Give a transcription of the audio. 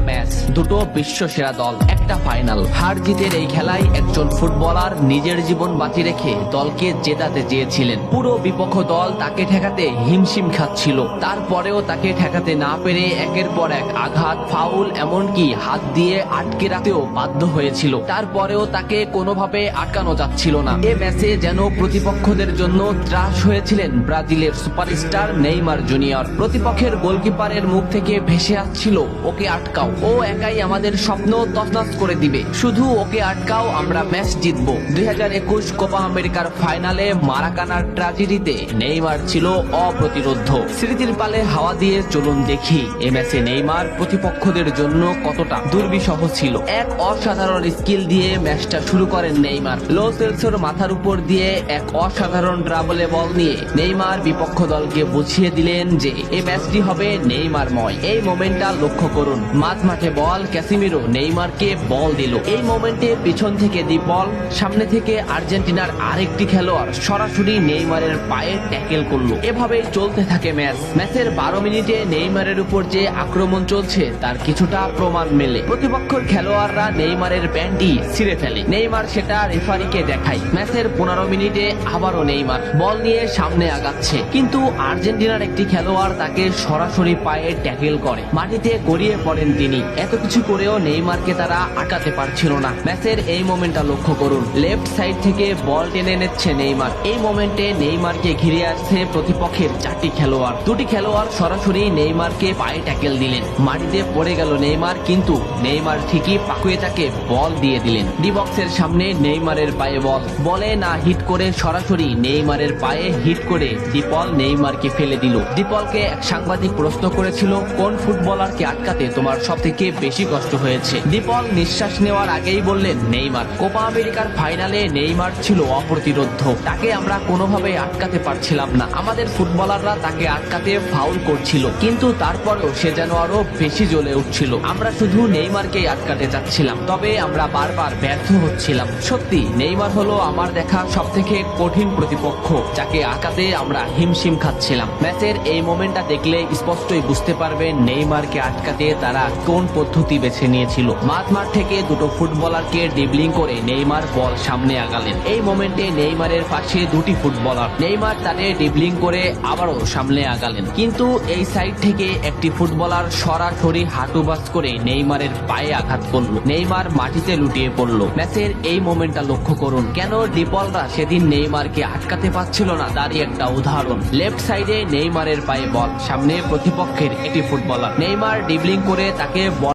Match, দুটো বিশ্ব সেরা দল, একটা ফাইনাল। হার জিতের এই খেলায় একজন ফুটবলার নিজের জীবন বাজি রেখে দলকে জেতাতে চেয়েছিলেন। পুরো বিপক্ষ দল তাকে ঠেকাতে হিমশিম খাচ্ছিল, তারপরেও তাকে ঠেকাতে না পেরে একের পর এক আঘাত, ফাউল, এমনকি হাত দিয়ে আটকে রাখতেও বাধ্য হয়েছিল। তারপরেও তাকে কোনোভাবে আটকানো যাচ্ছিল না। এ ম্যাচে যেন প্রতিপক্ষদের জন্য ত্রাস হয়েছিলেন ব্রাজিলের সুপারস্টার নেইমার জুনিয়র। প্রতিপক্ষের গোলকিপারের মুখ থেকে ভেসে আসছিল, ওকে আটকাও, ও একাই আমাদের স্বপ্ন তছনছ করে দিবে, শুধু ওকে আটকাও, আমরা ম্যাচ জিতবো। 2021 কোপা আমেরিকার ফাইনালে মারাকানার ট্র্যাজেডিতে নেইমার ছিল অপ্রতিরোধ্য। স্মৃতির পালে হাওয়া দিয়ে চলুন দেখি এ ম্যাচে নেইমার প্রতিপক্ষদের জন্য কতটা দুর্বিষহ ছিল। এক অসাধারণ স্কিল দিয়ে ম্যাচটা শুরু করেন নেইমার। লো সেলসোর মাথার উপর দিয়ে এক অসাধারণ ড্রাবলে বল নিয়ে নেইমার বিপক্ষ দলকে বুঝিয়ে দিলেন যে এই ম্যাচটি হবে নেইমারময়। এই মোমেন্টটা লক্ষ্য করুন, মাঝে বল, ক্যাসিমিরো নেইমারকে বল দিল। এই মোমেন্টে পিছন থেকে দি বল, সামনে থেকে আর্জেন্টিনার আরেকটি খেলোয়াড় সরাসরি নেইমারের পায়ে ট্যাকেল করলো। এভাবেই চলতে থাকে ম্যাচ। ম্যাচের 12 মিনিটে নেইমারের উপর যে আক্রমণ চলছে তার কিছুটা প্রমাণ মেলে। প্রতিপক্ষের খেলোয়াড়রা নেইমারের প্যান্টি ছিঁড়ে ফেলে, নেইমার সেটা রেফারিকে দেখায়। ম্যাচের 15 মিনিটে আবারও নেইমার বল নিয়ে সামনে আগাচ্ছে, কিন্তু আর্জেন্টিনার একটি খেলোয়াড় তাকে সরাসরি পায়ে ট্যাকেল করে, মাটিতে গড়িয়ে পড়েন তিনি। এত কিছু করেও নেইমারকে তারা আটকাতে পারছিল না। ম্যাচের এই মোমেন্টটা লক্ষ্য করুন, লেফট সাইড থেকে বল টেনে নিচ্ছে নেইমার। এই মোমেন্টে নেইমারকে ঘিরে আসছে প্রতিপক্ষের 4টি খেলোয়াড়। 2টি খেলোয়াড় সরাসরি নেইমারকে পায়ে ট্যাকেল দিলেন, মাটিতে পড়ে গেল নেইমার, কিন্তু নেইমার ঠিকই পাকুয়ে তাকে বল দিয়ে দিলেন। ডি বক্সের সামনে নেইমারের পায়ে বল, বলে না হিট করে সরাসরি নেইমারের পায়ে হিট করে ডিপল নেইমারকে ফেলে দিল। ডিপলকে এক সাংবাদিক প্রশ্ন করেছিল, কোন ফুটবলারকে আটকাতে তোমার সবথেকে বেশি কষ্ট হয়েছে? ডিপল নিঃশ্বাস নেওয়ার আগেই বললেন নেইমার। কোপা আমেরিকার ফাইনালে নেইমার ছিল অপ্রতিরোধ্য, তাকে আমরা কোনোভাবেই আটকাতে পারছিলাম না। আমাদের ফুটবলাররা তাকে আটকাতে ফাউল করছিল, কিন্তু তারপরেও সে যেন আরো বেশি জ্বলে উঠছিল। আমরা শুধু নেইমারকেই আটকাতে চাচ্ছিলাম, তবে আমরা বারবার ব্যর্থ হচ্ছিলাম। সত্যি নেইমার হলো আমার দেখা সবথেকে কঠিন প্রতিপক্ষ, যাকে আটকাতে আমরা হিমশিম খাচ্ছিলাম। ম্যাচের এই মোমেন্টটা দেখলে স্পষ্টই বুঝতে পারবেন নেইমারকে আটকাতে তারা কোন পদ্ধতি বেছে নিয়েছিল। মাঠ থেকে দুটো ফুটবলারকে ড্রিবলিং করে নেইমার বল সামনে আগালেন। এই মোমেন্টে নেইমারের পাশে 2টি ফুটবলার, নেইমার তাদের ড্রিবলিং করে আবারও সামনে আগালেন, কিন্তু এই সাইড থেকে একটি ফুটবলার সরাসরি হাঁটুবাজ করে নেইমারের পায়ে আঘাত করলো। নেইমার মাটিতে লুটিয়ে পড়লো। ম্যাচের এই মোমেন্টটা লক্ষ্য করুন, কেন ডিপলরা সেদিন নেইমারকে আটকাতে পারছিল না তারই একটা উদাহরণ। লেফট সাইডে নেইমারের পায়ে বল, সামনে প্রতিপক্ষের একটি ফুটবলার, নেইমার ড্রিবলিং করে তাকে বল